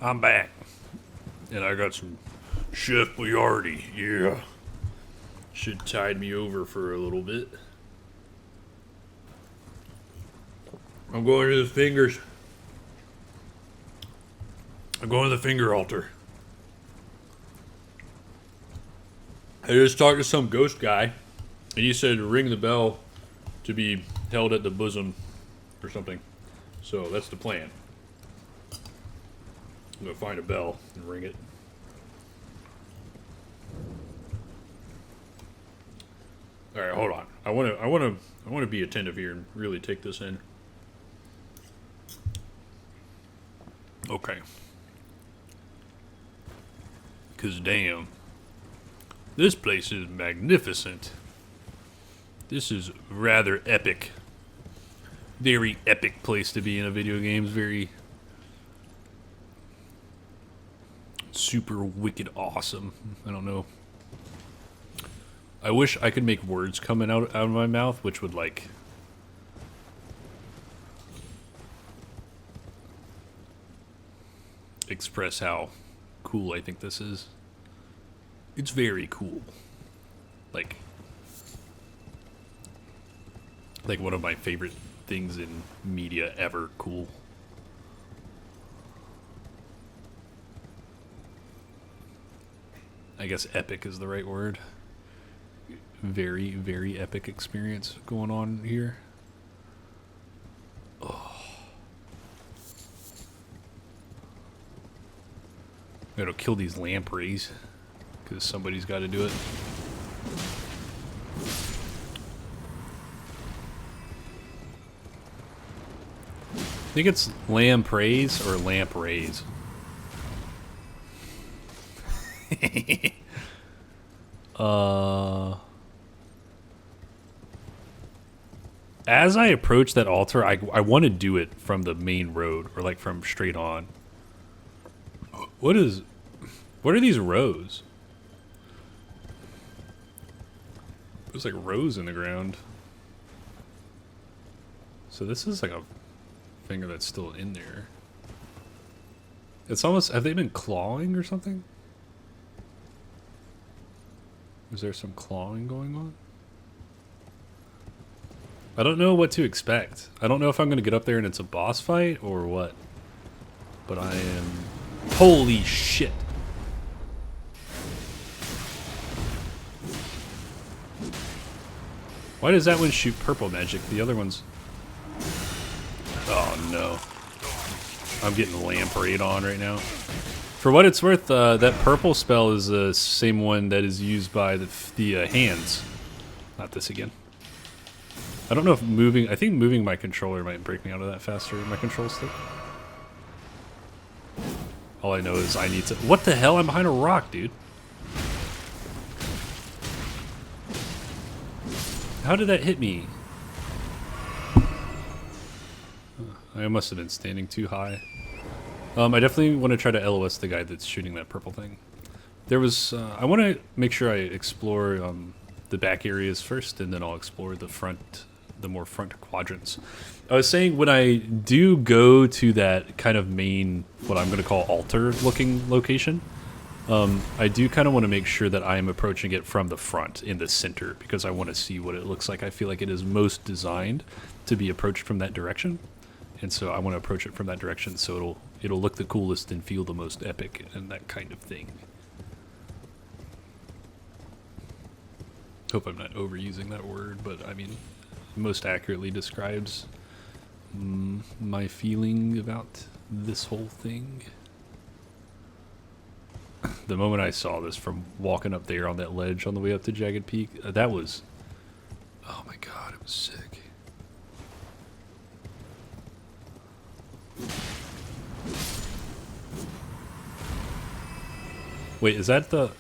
I'm back. And I got some Chef Boyardee. Yeah. Should tide me over for a little bit. I'm going to the fingers. I'm going to the finger altar. I just talked to some ghost guy, and he said to ring the bell to be held at the bosom or something. So that's the plan. I'm gonna find a bell and ring it. All right, hold on. I want to be attentive here and really take this in. Okay. Cause damn, this place is magnificent. This is rather epic. Very epic place to be in a video game. Very super wicked awesome. I don't know. I wish I could make words coming out of my mouth, which would like express how cool I think this is. It's very cool. Like one of my favorite things in media ever. Cool. I guess epic is the right word. Very, very epic experience going on here. Oh. I gotta kill these lampreys because somebody's got to do it. I think it's lampreys or lampreys. As I approach that altar, I want to do it from the main road or like from straight on. What are these rows? There's like rows in the ground. So this is like a finger that's still in there. It's almost, have they been clawing or something? Is there some clawing going on? I don't know what to expect. I don't know if I'm going to get up there and it's a boss fight or what. But I am... Holy shit! Why does that one shoot purple magic? The other one's... Oh no. I'm getting lampreyed on right now. For what it's worth, that purple spell is the same one that is used by the hands. Not this again. I don't know if moving... I think moving my controller might break me out of that faster. My control stick. All I know is I need to... What the hell? I'm behind a rock, dude. How did that hit me? I must have been standing too high. I definitely want to try to LOS the guy that's shooting that purple thing. There was... I want to make sure I explore the back areas first, and then I'll explore the front... the more front quadrants. I was saying when I do go to that kind of main, what I'm going to call altar looking location, I do kind of want to make sure that I am approaching it from the front in the center because I want to see what it looks like. I feel like it is most designed to be approached from that direction. And so I want to approach it from that direction so it'll look the coolest and feel the most epic and that kind of thing. Hope I'm not overusing that word, but I mean, most accurately describes my feeling about this whole thing. The moment I saw this from walking up there on that ledge on the way up to Jagged Peak, that was... Oh my god, it was sick. Wait, is that the...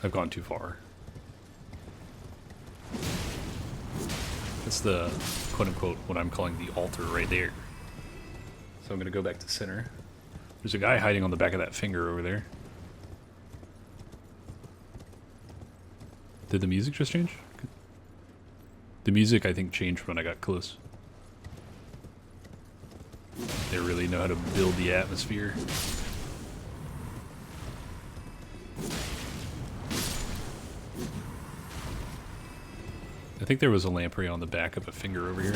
I've gone too far. That's the quote-unquote what I'm calling the altar right there. So I'm going to go back to center. There's a guy hiding on the back of that finger over there. Did the music just change? The music, I think, changed when I got close. They really know how to build the atmosphere. I think there was a lamprey on the back of a finger over here.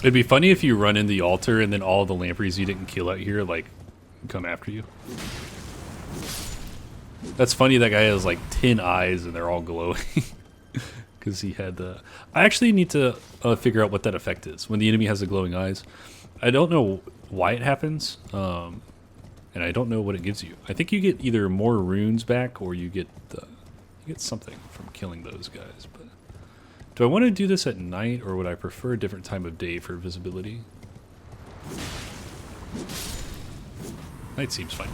It'd be funny if you run in the altar and then all the lampreys you didn't kill out here, like, come after you. That's funny, that guy has like 10 eyes and they're all glowing. Because he had the... I actually need to figure out what that effect is. When the enemy has the glowing eyes. I don't know why it happens. And I don't know what it gives you. I think you get either more runes back or you get something from killing those guys. But do I want to do this at night or would I prefer a different time of day for visibility? Night seems fine.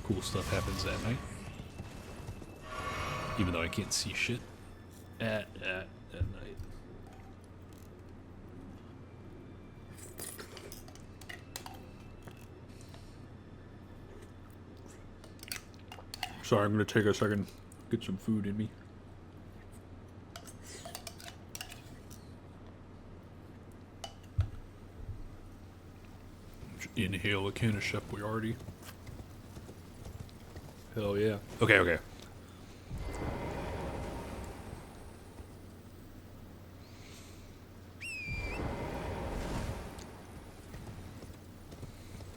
Cool stuff happens at night. Even though I can't see shit at night. Sorry, I'm gonna take a second, get some food in me. Inhale a can of Chef Boyardee. Hell yeah. Okay, okay.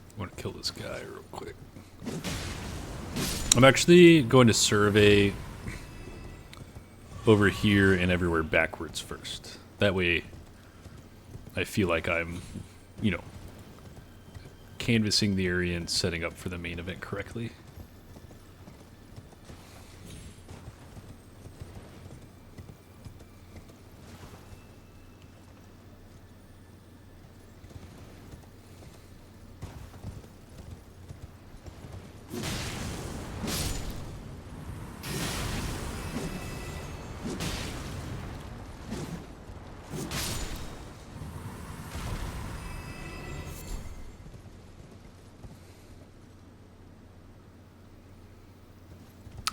I want to kill this guy real quick. I'm actually going to survey over here and everywhere backwards first. That way I feel like I'm, you know, canvassing the area and setting up for the main event correctly.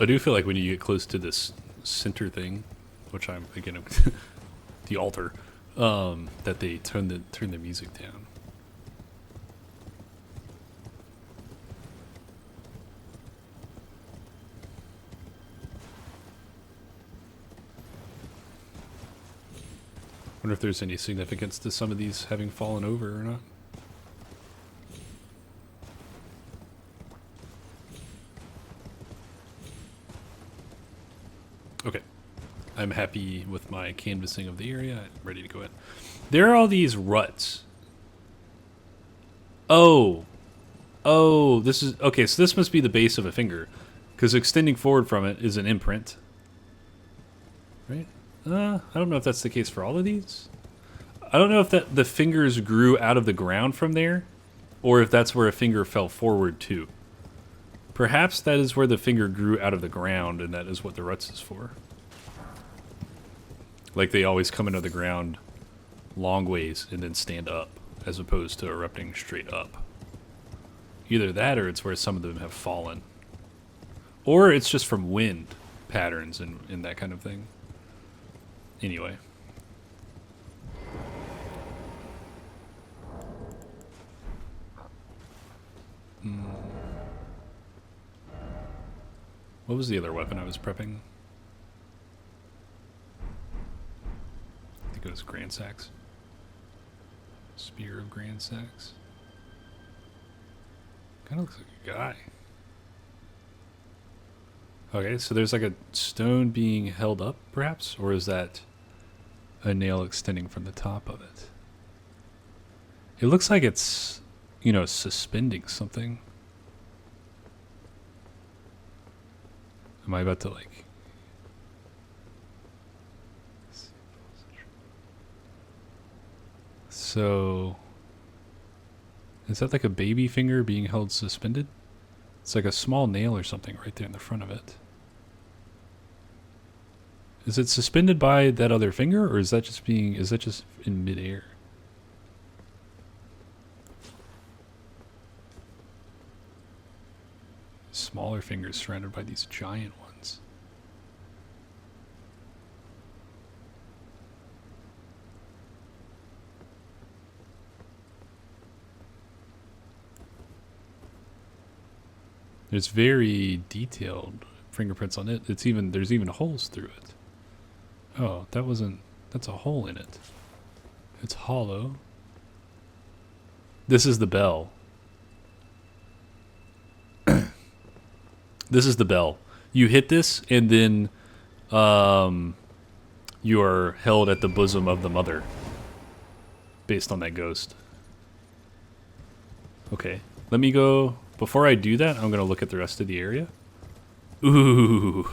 I do feel like when you get close to this center thing, which I'm again the altar, that they turn the music down. Wonder if there's any significance to some of these having fallen over or not. Okay, I'm happy with my canvassing of the area. I'm ready to go in. There are all these ruts. Oh, this is okay. So this must be the base of a finger, because extending forward from it is an imprint, right? I don't know if that's the case for all of these. I don't know if that the fingers grew out of the ground from there, or if that's where a finger fell forward to. Perhaps that is where the finger grew out of the ground, and that is what the ruts is for. Like they always come into the ground long ways and then stand up, as opposed to erupting straight up. Either that, or it's where some of them have fallen. Or it's just from wind patterns and that kind of thing. Anyway. What was the other weapon I was prepping? I think it was Grand Sax. Spear of Grand Sax. Kind of looks like a guy. Okay, so there's like a stone being held up, perhaps? Or is that a nail extending from the top of it? It looks like it's, you know, suspending something. Am I about to like... So... Is that like a baby finger being held suspended? It's like a small nail or something right there in the front of it. Is it suspended by that other finger, or is that just in midair? Smaller fingers surrounded by these giant ones. It's very detailed fingerprints on it. There's even holes through it. Oh, that's a hole in it. It's hollow. This is the bell. This is the bell. You hit this, and then you are held at the bosom of the mother, based on that ghost. Okay, let me go. Before I do that, I'm going to look at the rest of the area. Ooh.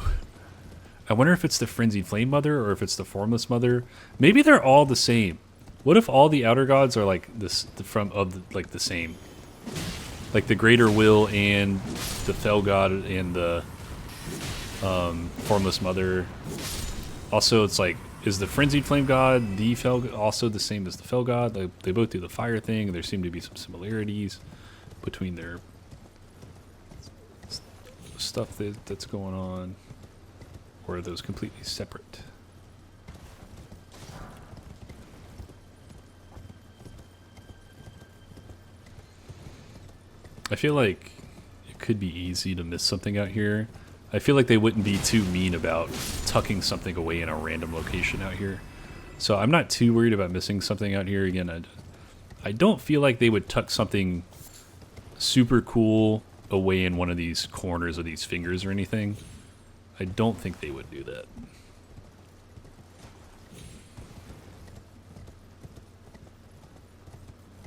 I wonder if it's the Frenzied Flame Mother or if it's the Formless Mother. Maybe they're all the same. What if all the outer gods are like this like the same? Like the Greater Will and the Fell God and the Formless Mother. Also, it's like, is the Frenzied Flame God the Fell also the same as the Fell God? They both do the fire thing, and there seem to be some similarities between their stuff that's going on. Or are those completely separate? I feel like it could be easy to miss something out here. I feel like they wouldn't be too mean about tucking something away in a random location out here. So I'm not too worried about missing something out here. Again, I don't feel like they would tuck something super cool away in one of these corners of these fingers or anything. I don't think they would do that.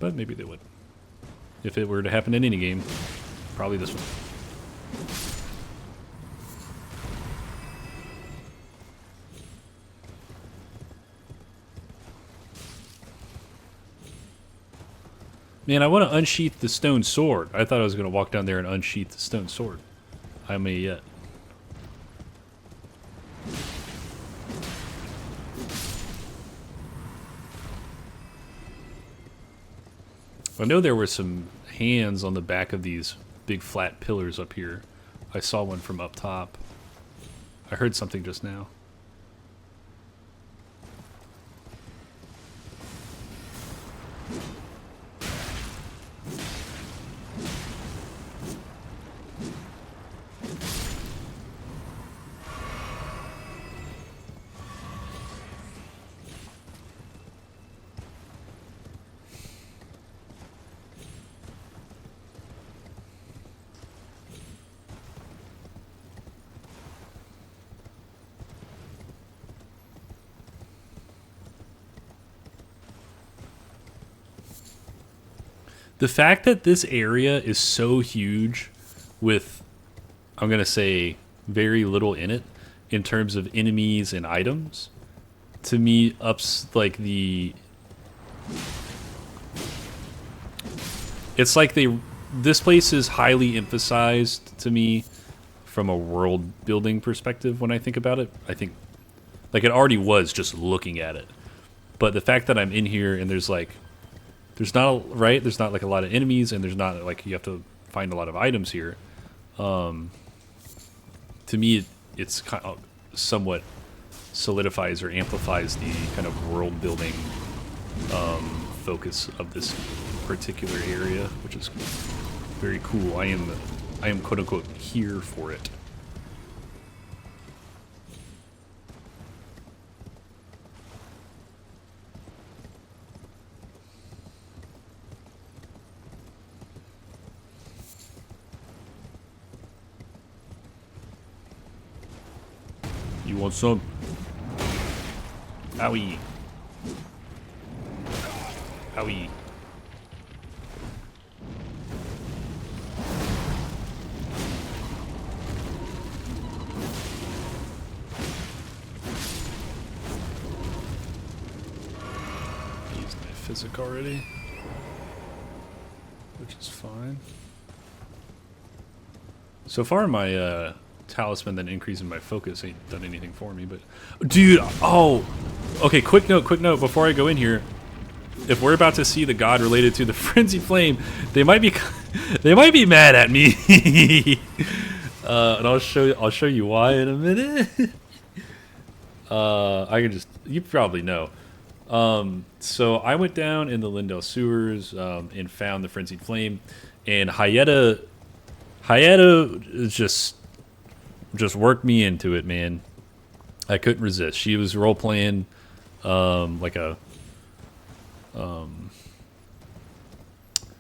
But maybe they would. If it were to happen in any game, probably this one. Man, I want to unsheath the stone sword. I thought I was going to walk down there and unsheath the stone sword. I may yet. I know there were some hands on the back of these big flat pillars up here. I saw one from up top. I heard something just now. The fact that this area is so huge with, I'm going to say, very little in it in terms of enemies and items, to me ups like the... It's like this place is highly emphasized to me from a world building perspective when I think about it. I think, like, it already was just looking at it. But the fact that I'm in here and there's like... There's not like a lot of enemies, and there's not like you have to find a lot of items here. To me, it's kind of somewhat solidifies or amplifies the kind of world building focus of this particular area, which is very cool. I am quote unquote here for it. You want some? Owie. Owie. Used my physic already, which is fine. So far, my talisman that increasing my focus ain't done anything for me, but dude, oh, okay, quick note before I go in here. If we're about to see the god related to the frenzied flame, they might be mad at me. And I'll show you why in a minute. I can just, you probably know. So I went down in the Lindell sewers and found the frenzied flame, and Hyetta is just just worked me into it, man. I couldn't resist. She was role playing like a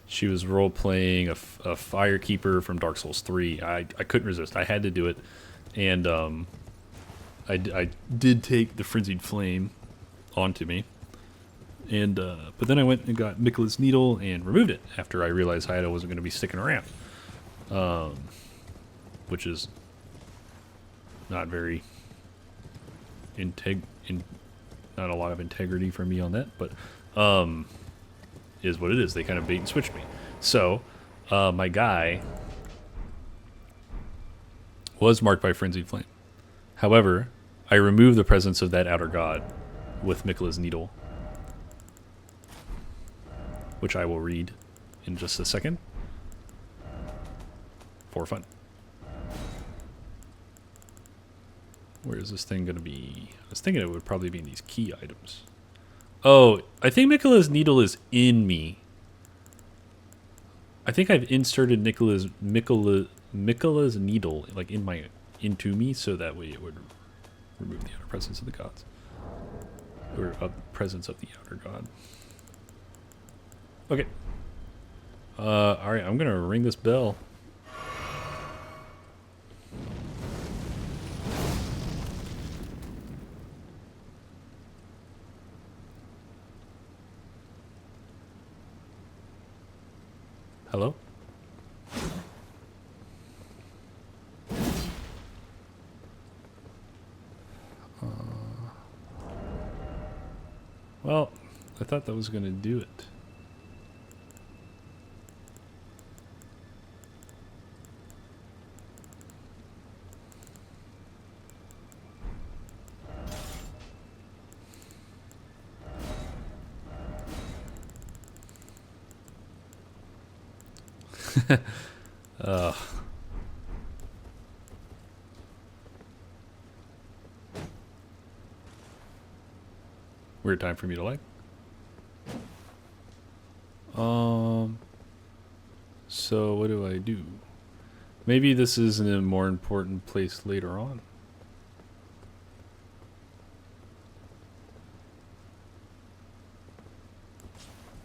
she was role playing a firekeeper from Dark Souls 3. I couldn't resist. I had to do it, and I did take the frenzied flame onto me, and but then I went and got Miquela's needle and removed it after I realized Hayato wasn't going to be sticking around, which is not very not a lot of integrity for me on that, but is what it is. They kind of bait and switched me. So my guy was marked by frenzied flame. However, I removed the presence of that outer god with Miquela's needle, which I will read in just a second for fun. Where is this thing going to be? I was thinking it would probably be in these key items. Oh, I think Miquela's needle is in me. I think I've inserted Miquela's needle like into me, so that way it would remove the outer presence of the gods, or presence of the outer god. Okay. All right. I'm gonna ring this bell. Hello? Well, I thought that was going to do it. Weird time for me to like. So what do I do? Maybe this is in a more important place later on.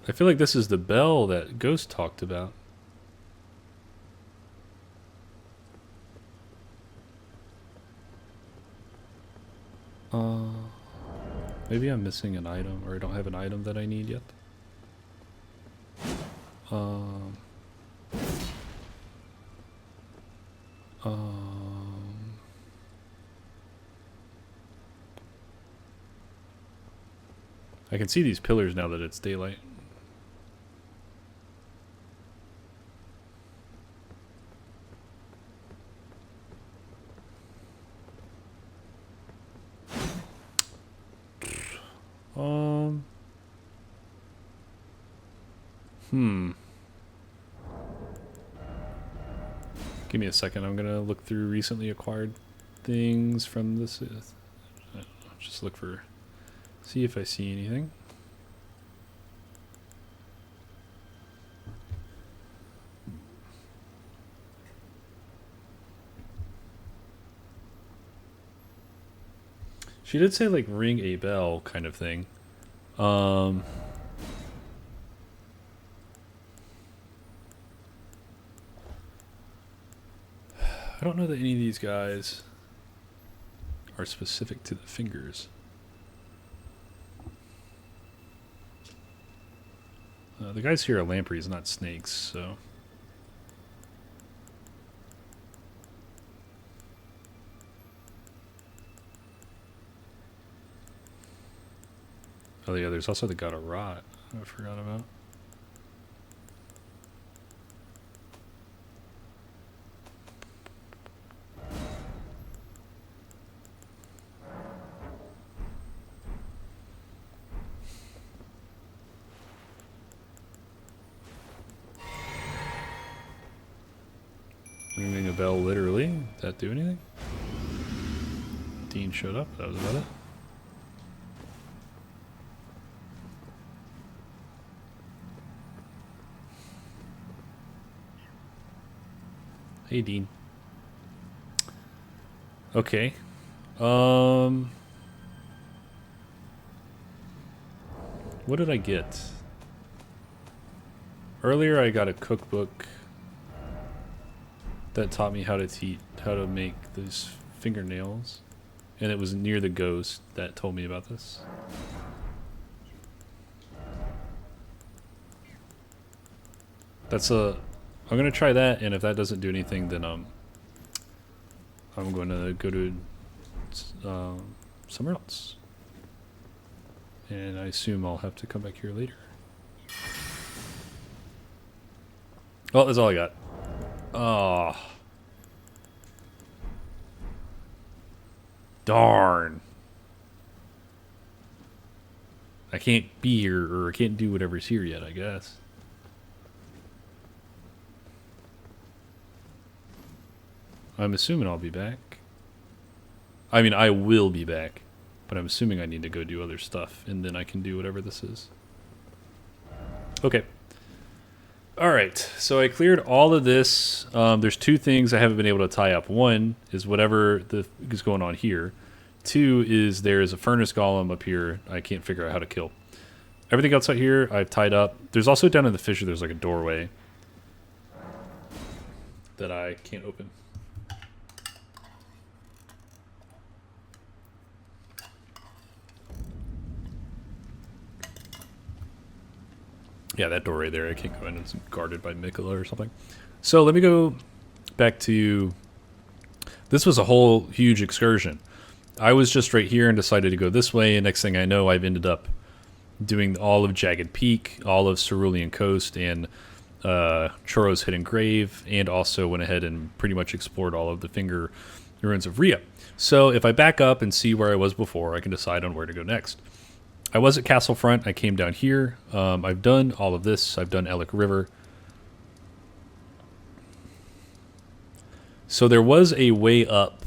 I feel like this is the bell that Ghost talked about. Maybe I'm missing an item, or I don't have an item that I need yet. I can see these pillars now that it's daylight. Give me a second. I'm gonna look through recently acquired things from this. Just look for, see if I see anything. She did say like ring a bell kind of thing. I don't know that any of these guys are specific to the fingers. The guys here are lampreys, not snakes, so. Oh yeah, there's also the god of rot I forgot about. Ringing a bell, literally. Did that do anything? Dean showed up. That was about it. Hey, Dean. Okay. What did I get? Earlier I got a cookbook that taught me how to make these fingernails. And it was near the ghost that told me about this. I'm gonna try that, and if that doesn't do anything, then I'm gonna go to somewhere else. And I assume I'll have to come back here later. Well, that's all I got. Oh. Darn. I can't be here, or I can't do whatever's here yet, I guess. I'm assuming I'll be back. I mean, I will be back, but I'm assuming I need to go do other stuff, and then I can do whatever this is. Okay. Alright, so I cleared all of this. There's two things I haven't been able to tie up. One is whatever is going on here. Two is there's a furnace golem up here I can't figure out how to kill. Everything else out here I've tied up. There's also down in the fissure there's like a doorway that I can't open. Yeah, that doorway there, I can't go in. It's guarded by Mikola or something. So let me go back to... This was a whole huge excursion. I was just right here and decided to go this way, and next thing I know, I've ended up doing all of Jagged Peak, all of Cerulean Coast, and Choro's Hidden Grave, and also went ahead and pretty much explored all of the Finger Ruins of Rhia. So if I back up and see where I was before, I can decide on where to go next. I was at Castlefront. I came down here. I've done all of this. I've done Ellic River. So there was a way up.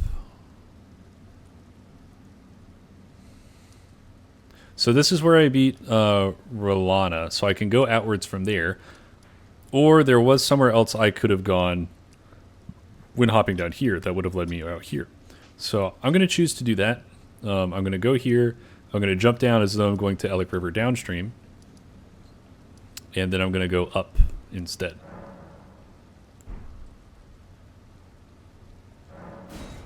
So this is where I beat Rolana. So I can go outwards from there. Or there was somewhere else I could have gone when hopping down here that would have led me out here. So I'm going to choose to do that. I'm going to go here. I'm going to jump down as though I'm going to Ellic River downstream. And then I'm going to go up instead.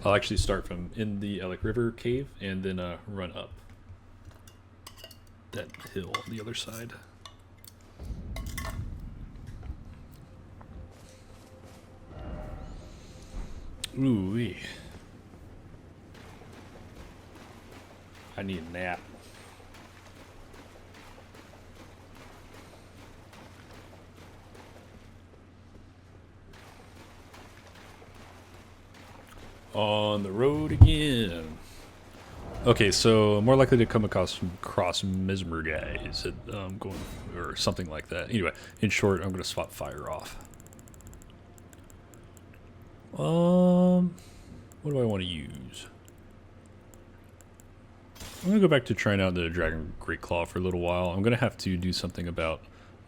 I'll actually start from in the Ellic River cave and then run up that hill on the other side. Ooh-wee. I need a nap. On the road again. Okay, so I'm more likely to come across Mesmer guys at going or something like that. Anyway, in short, I'm gonna swap fire off. What do I want to use? I'm going to go back to trying out the Dragon Great Claw for a little while. I'm going to have to do something about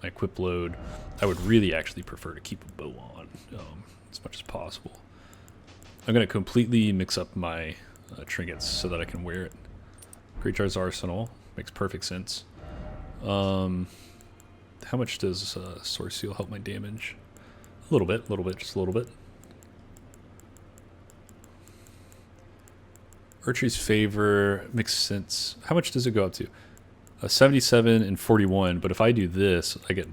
my equip load. I would really actually prefer to keep a bow on as much as possible. I'm going to completely mix up my trinkets so that I can wear it. Great Jar's Arsenal. Makes perfect sense. How much does Source Seal help my damage? A little bit, just a little bit. Erdtree's Favor makes sense. How much does it go up to? 77 and 41, but if I do this, I get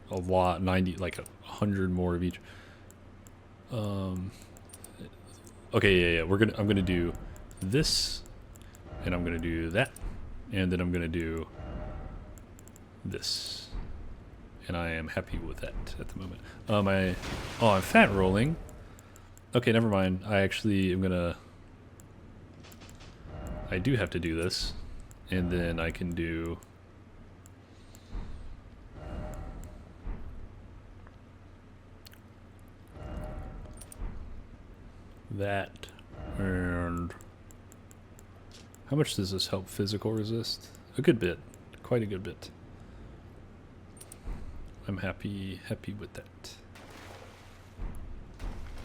a lot, 90, like 100 more of each. Okay, yeah. I'm gonna do this, and I'm gonna do that, and then I'm gonna do this, and I am happy with that at the moment. I'm fat rolling. Okay, never mind. I actually am gonna. I do have to do this, and then I can do that. And how much does this help physical resist? A good bit, quite a good bit. I'm happy with that.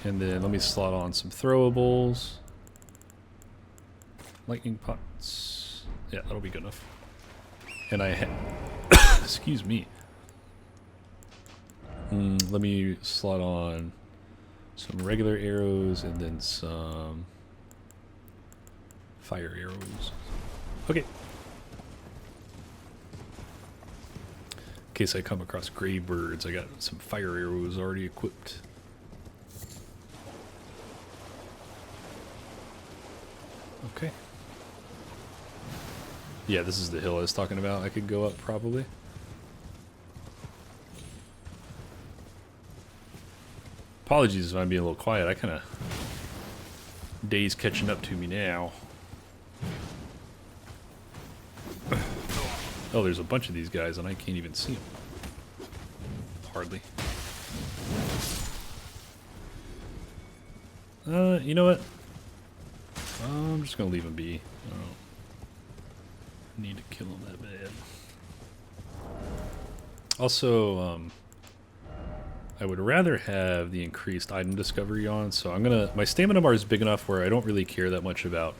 And then let me slot on some throwables. Lightning pots. Yeah, that'll be good enough. And I excuse me. Let me slot on some regular arrows and then some fire arrows. Okay. In case I come across gray birds, I got some fire arrows already equipped. Okay. Yeah, this is the hill I was talking about. I could go up probably. Apologies if I'm being a little quiet. I kind of... Day's catching up to me now. Oh, there's a bunch of these guys and I can't even see them. Hardly. You know what? I'm just gonna leave him be. I don't need to kill him that bad. Also, I would rather have the increased item discovery on, so I'm gonna... My stamina bar is big enough where I don't really care that much about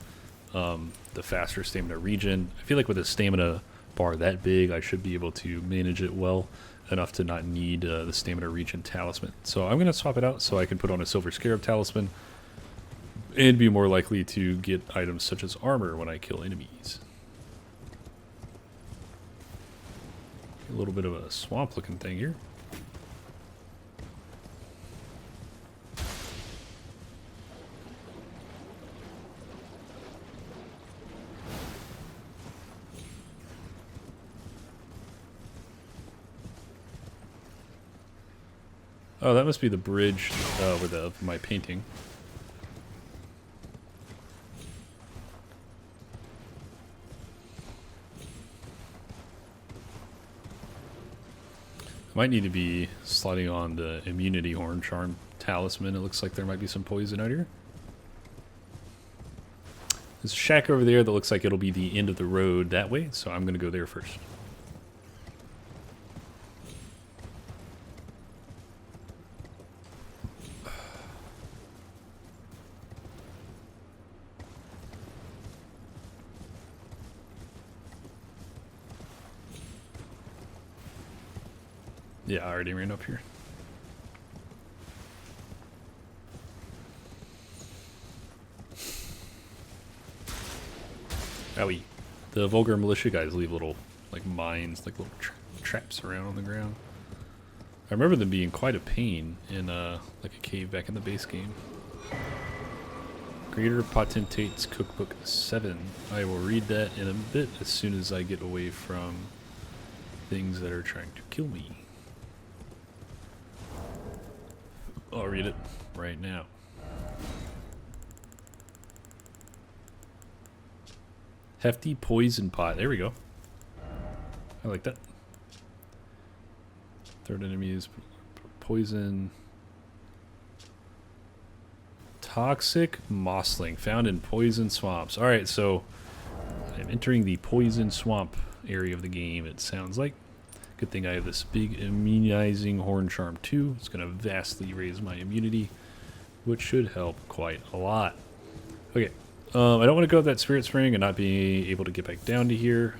the faster stamina regen. I feel like with a stamina bar that big, I should be able to manage it well enough to not need the stamina regen talisman. So I'm gonna swap it out so I can put on a silver scarab talisman and be more likely to get items such as armor when I kill enemies. A little bit of a swamp looking thing here. Oh, that must be the bridge of my painting. Might need to be sliding on the immunity horn charm talisman. It looks like there might be some poison out here. There's a shack over there that looks like it'll be the end of the road that way, so I'm going to go there first. Yeah, I already ran up here. Owie. The vulgar militia guys leave little, like, mines, like little traps around on the ground. I remember them being quite a pain in, like a cave back in the base game. Greater Potentate's Cookbook 7. I will read that in a bit as soon as I get away from things that are trying to kill me. I'll read it right now. Hefty poison pot. There we go. I like that. Third enemy is poison. Toxic mossling found in poison swamps. Alright, so I'm entering the poison swamp area of the game, it sounds like. Good thing I have this big immunizing horn charm too. It's going to vastly raise my immunity, which should help quite a lot. Okay, I don't want to go up that spirit spring and not be able to get back down to here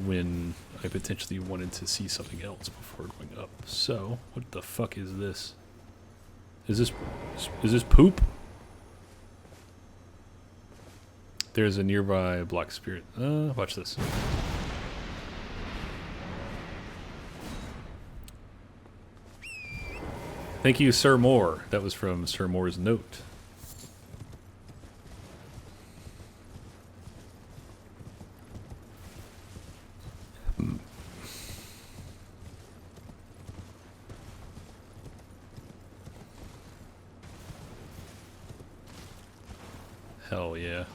when I potentially wanted to see something else before going up. So, what the fuck is this? Is this poop? There's a nearby block spirit. Watch this. Thank you, Sir Moore. That was from Sir Moore's note. Hell yeah.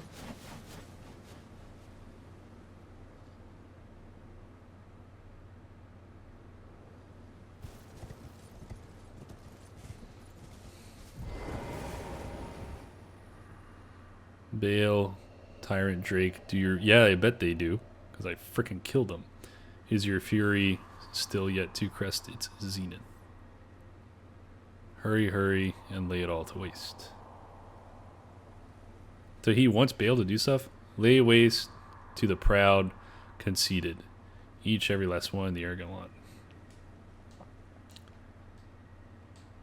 Bale, Tyrant Drake, do your... Yeah, I bet they do, because I frickin' killed them. Is your fury still yet to crest its zenith? Hurry, hurry, and lay it all to waste. So he wants Bale to do stuff? Lay waste to the proud, conceited. Each, every last one, the arrogant lot.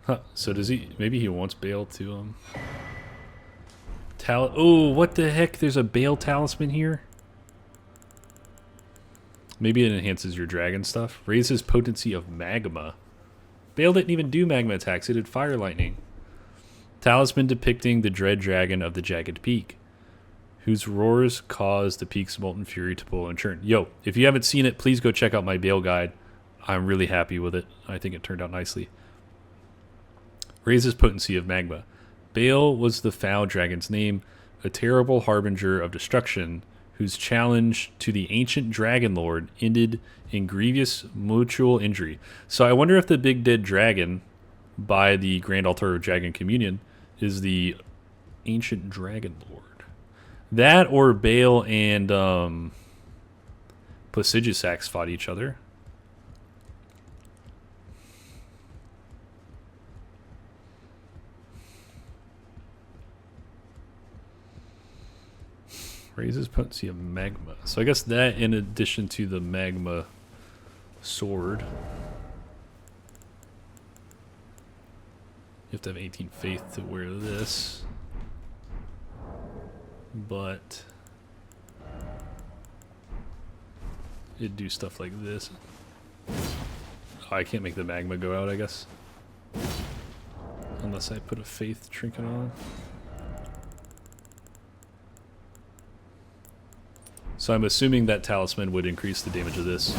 Huh, so does he... Maybe he wants Bale to, Oh, what the heck? There's a Bale talisman here? Maybe it enhances your dragon stuff. Raises potency of magma. Bale didn't even do magma attacks. It did fire lightning. Talisman depicting the dread dragon of the jagged peak, whose roars cause the peak's molten fury to boil and churn. Yo, if you haven't seen it, please go check out my Bale guide. I'm really happy with it. I think it turned out nicely. Raises potency of magma. Bale was the foul dragon's name, a terrible harbinger of destruction, whose challenge to the ancient dragon lord ended in grievous mutual injury. So I wonder if the big dead dragon by the Grand Altar of Dragon Communion is the ancient dragon lord. That or Bale and Placidusax fought each other. Raises potency of magma. So I guess that in addition to the magma sword. You have to have 18 faith to wear this. But it'd do stuff like this. Oh, I can't make the magma go out, I guess. Unless I put a faith trinket on. So I'm assuming that talisman would increase the damage of this.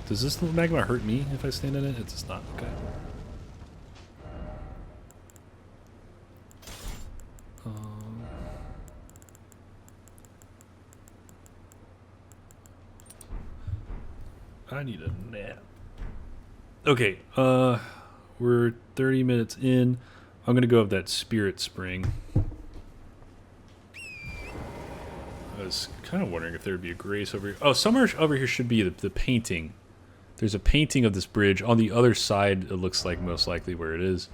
Does this magma hurt me if I stand in it? It does not. Okay. I need a nap. Okay, we're 30 minutes in. I'm gonna go up that spirit spring. I was kind of wondering if there would be a grace over here. Oh, somewhere over here should be the painting. There's a painting of this bridge. On the other side, it looks like most likely where it is.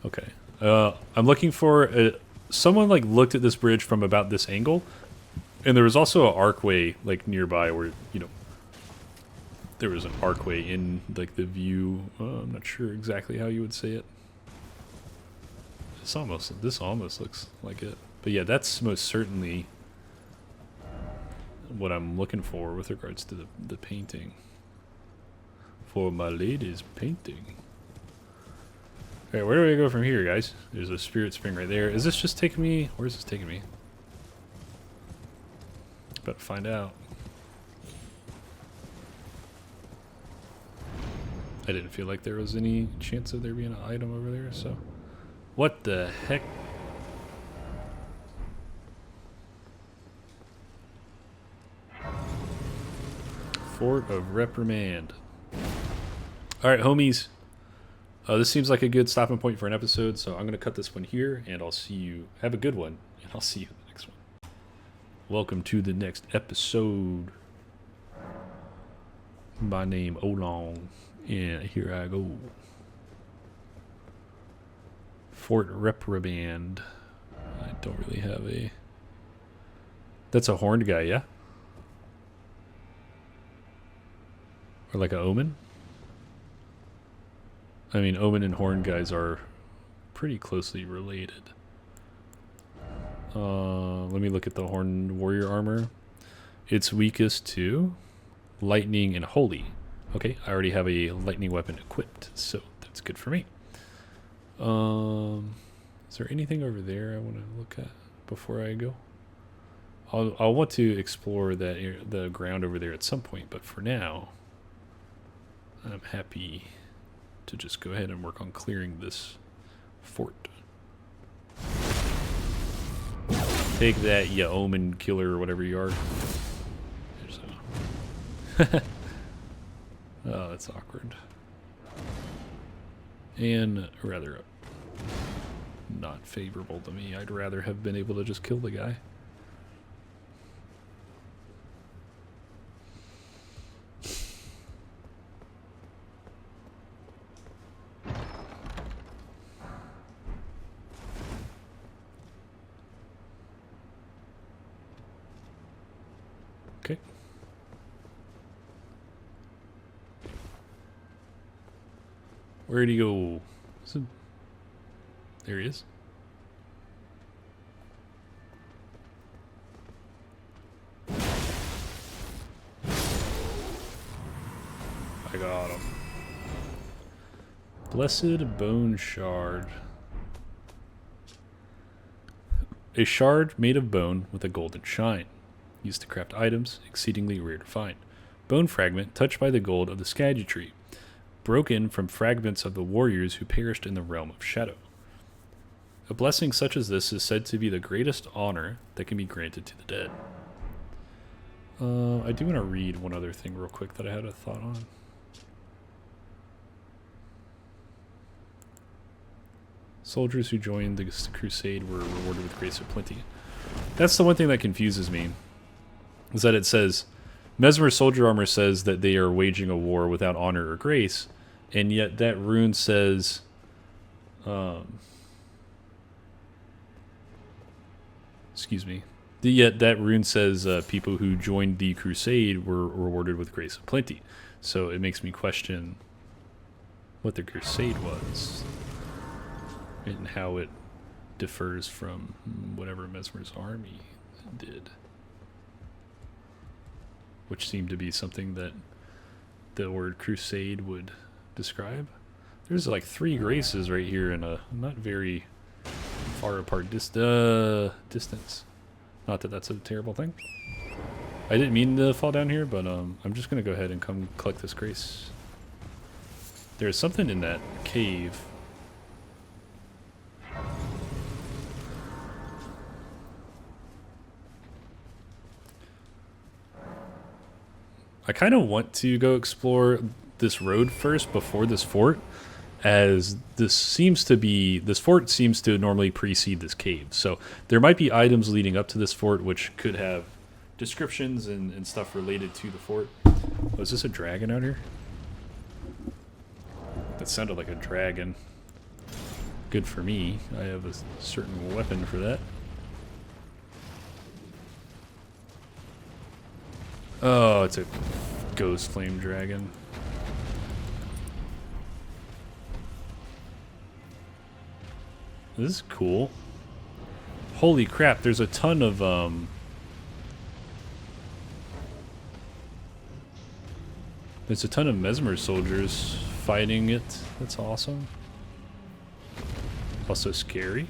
Okay. I'm looking for someone like looked at this bridge from about this angle, and there was also an archway like nearby where, you know, there was an archway in like the view. I'm not sure exactly how you would say it. This almost looks like it. But yeah, that's most certainly what I'm looking for with regards to the painting. For my lady's painting. Okay, where do I go from here, guys? There's a spirit spring right there. Is this just taking me? Where's this taking me? About to find out. I didn't feel like there was any chance of there being an item over there, so... What the heck? Fort of Reprimand. Alright, homies. This seems like a good stopping point for an episode, so I'm going to cut this one here, and I'll see you... Have a good one, and I'll see you in the next one. Welcome to the next episode. My name, Olong, and here I go. Fort Reprimand. I don't really have a... That's a horned guy, yeah? Or like an omen? I mean, omen and horned guys are pretty closely related. Let me look at the horned warrior armor. It's weakest to lightning and holy. Okay, I already have a lightning weapon equipped, so that's good for me. Is there anything over there I want to look at before I go? I'll want to explore the ground over there at some point, but for now, I'm happy to just go ahead and work on clearing this fort. Take that, you omen killer or whatever you are. Oh, that's awkward. And rather not favorable to me. I'd rather have been able to just kill the guy. Okay. Where'd he go? There he is. I got him. Blessed Bone Shard. A shard made of bone with a golden shine. Used to craft items, exceedingly rare to find. Bone fragment touched by the gold of the scadu tree. Broken from fragments of the warriors who perished in the realm of shadow. A blessing such as this is said to be the greatest honor that can be granted to the dead. I do want to read one other thing real quick that I had a thought on. Soldiers who joined the crusade were rewarded with grace of plenty. That's the one thing that confuses me, is that it says, Mesmer's soldier armor says that they are waging a war without honor or grace, and yet that rune says, excuse me, yet that rune says people who joined the crusade were rewarded with grace of plenty. So it makes me question what the crusade was and how it differs from whatever Mesmer's army did, which seemed to be something that the word crusade would describe. There's like 3 graces right here in a not very far apart distance. Not that that's a terrible thing. I didn't mean to fall down here, but I'm just gonna go ahead and come collect this grace. There's something in that cave. I kind of want to go explore this road first before this fort, as this fort seems to normally precede this cave. So there might be items leading up to this fort which could have descriptions and stuff related to the fort. Oh, is this a dragon out here? That sounded like a dragon. Good for me. I have a certain weapon for that. Oh, it's a ghostflame dragon. This is cool. Holy crap, there's a ton of Mesmer soldiers fighting it. That's awesome. Also scary.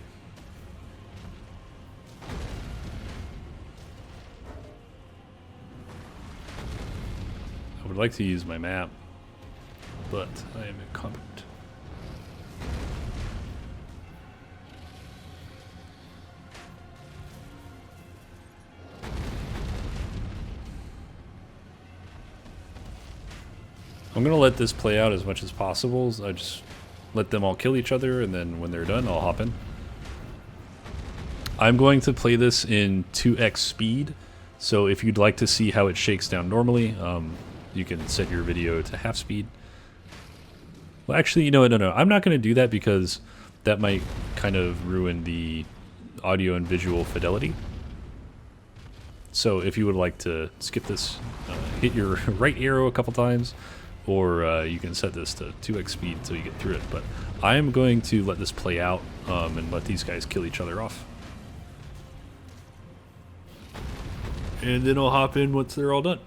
I would like to use my map, but I am incompetent. I'm gonna let this play out as much as possible. I just let them all kill each other, and then when they're done, I'll hop in. I'm going to play this in 2x speed, so if you'd like to see how it shakes down normally, you can set your video to half speed. Well, actually, no, I'm not going to do that because that might kind of ruin the audio and visual fidelity. So if you would like to skip this, hit your right arrow a couple times, or you can set this to 2x speed until you get through it. But I am going to let this play out and let these guys kill each other off. And then I'll hop in once they're all done.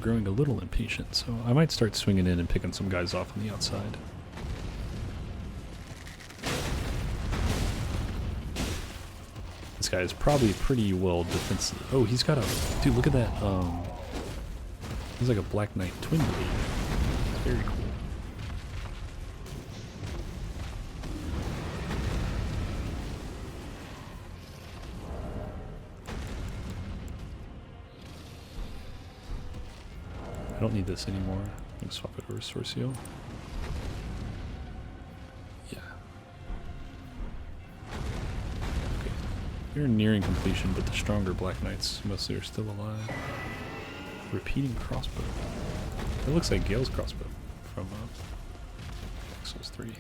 growing a little impatient, so I might start swinging in and picking some guys off on the outside. This guy is probably pretty well defensive. Oh, he's got a... Dude, look at that. He's like a Black Knight twin blade. Very cool. I don't need this anymore. I'm gonna swap it over to Sorcio. Yeah. Okay. You're nearing completion, but the stronger Black Knights mostly are still alive. Repeating crossbow. That looks like Gale's crossbow from Souls 3.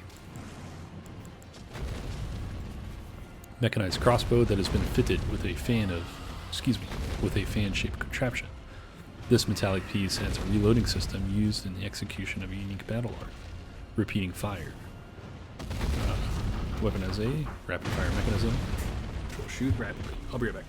Mechanized crossbow that has been fitted with a fan-shaped contraption. This metallic piece has a reloading system used in the execution of a unique battle art. Repeating fire. Weapon has a rapid fire mechanism, which will shoot rapidly. I'll be right back.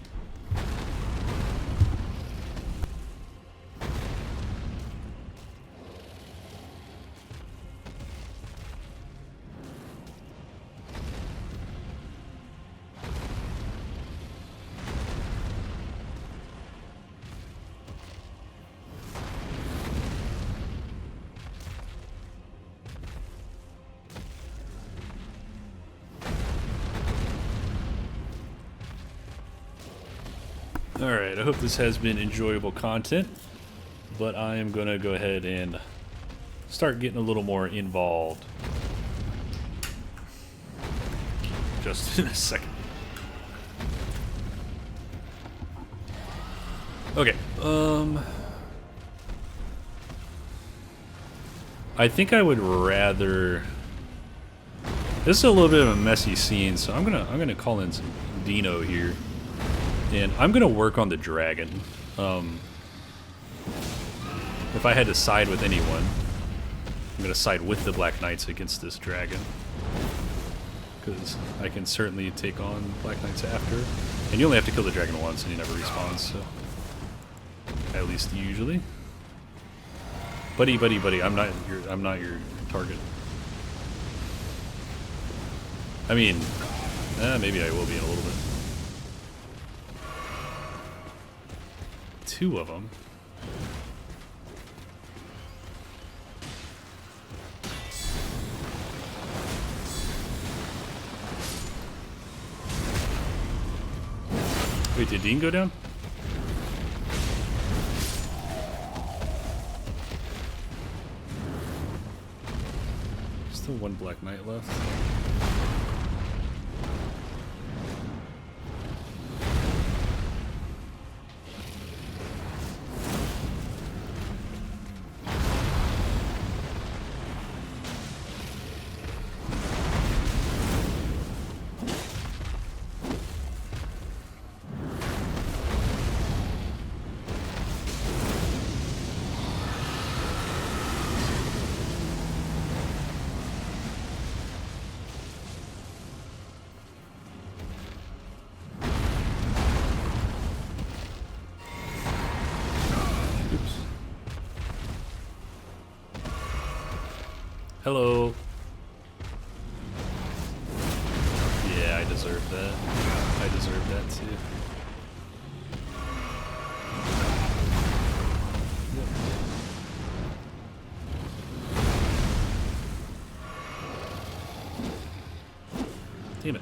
Alright, I hope this has been enjoyable content, but I am going to go ahead and start getting a little more involved just in a second. Okay, I think I would rather... This is a little bit of a messy scene, so I'm gonna call in some Dino here. And I'm going to work on the dragon. If I had to side with anyone, I'm going to side with the Black Knights against this dragon. Because I can certainly take on Black Knights after. And you only have to kill the dragon once and he never respawns, so... At least usually. Buddy, I'm not your target. I mean, maybe I will be in a little bit. Two of them. Wait, did Dean go down? Still one Black Knight left. Hello. Yeah, I deserve that. I deserve that too. Damn it.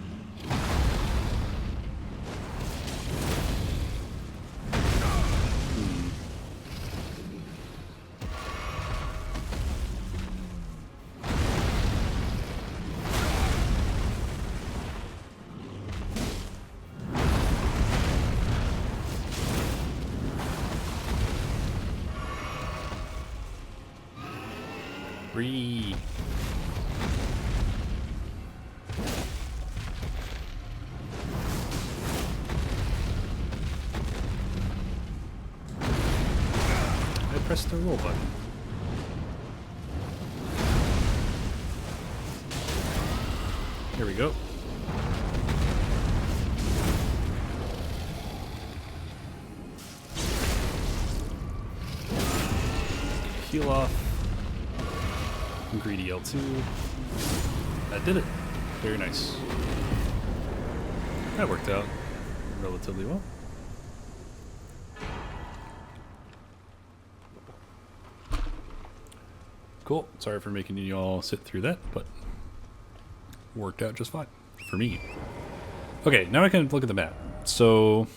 Rhia. I pressed the roll button. Here we go. peel off. Greedy L2. That did it. Very nice. That worked out relatively well. Cool. Sorry for making you all sit through that, but worked out just fine for me. Okay, now I can look at the map. So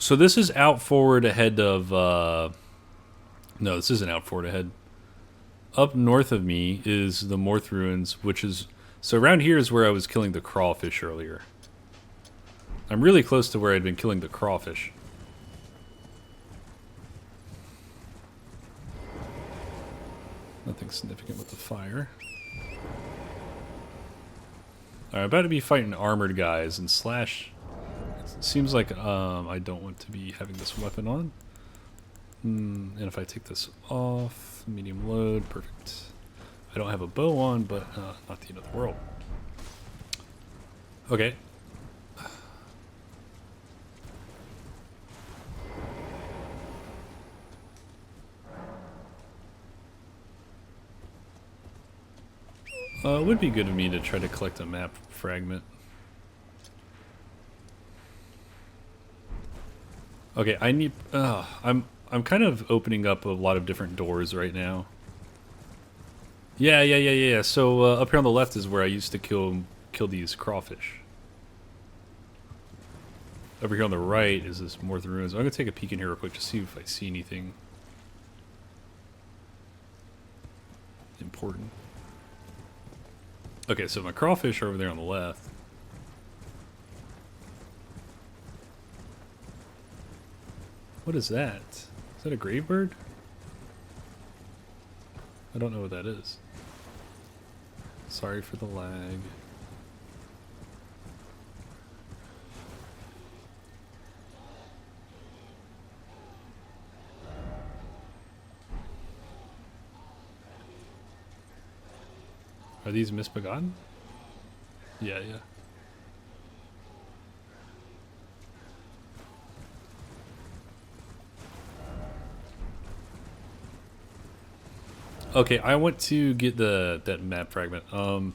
this is out forward ahead of no, this isn't out forward ahead. Up north of me is the Moorth ruins, which is so around here is where I was killing the crawfish earlier. I'm really close to where I'd been killing the crawfish. Nothing significant with the fire. Alright, about to be fighting armored guys, and Slash, it seems like I don't want to be having this weapon on. And if I take this off, medium load, perfect. I don't have a bow on, but not the end of the world. Okay. It would be good of me to try to collect a map fragment. Okay, I need. I'm kind of opening up a lot of different doors right now. Yeah. So up here on the left is where I used to kill these crawfish. Over here on the right is this Moorth ruins. I'm gonna take a peek in here real quick to see if I see anything important. Okay, so my crawfish are over there on the left. What is that? Is that a grave bird? I don't know what that is. Sorry for the lag. Are these misbegotten? Yeah. Okay, I want to get that map fragment. I'm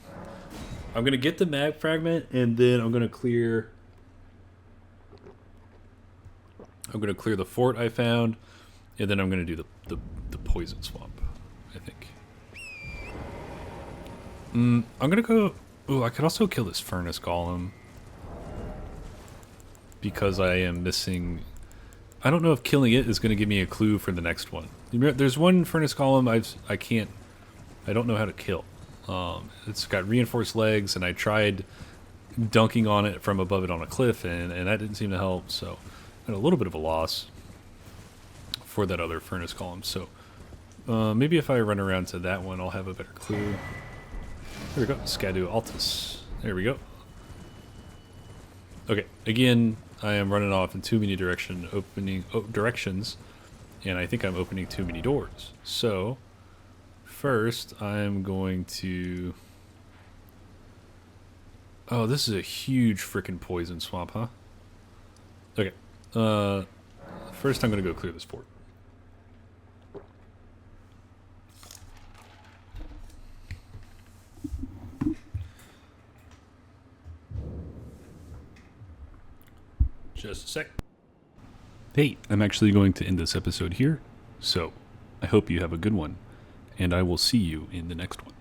gonna get the map fragment, and then I'm gonna clear the fort I found, and then I'm gonna do the poison swamp, I think. I'm gonna go. Ooh, I could also kill this furnace golem because I am missing. I don't know if killing it is going to give me a clue for the next one. There's one furnace golem I don't know how to kill. It's got reinforced legs, and I tried dunking on it from above it on a cliff, and that didn't seem to help. So I had a little bit of a loss for that other furnace golem. So maybe if I run around to that one, I'll have a better clue. There we go, scadu altus. There we go. Okay, again, I am running off in too many directions, and I think I'm opening too many doors. So, first, I'm going to... Oh, this is a huge freaking poison swamp, huh? Okay, first I'm going to go clear this fort. Just a sec. Hey, I'm actually going to end this episode here, so I hope you have a good one, and I will see you in the next one.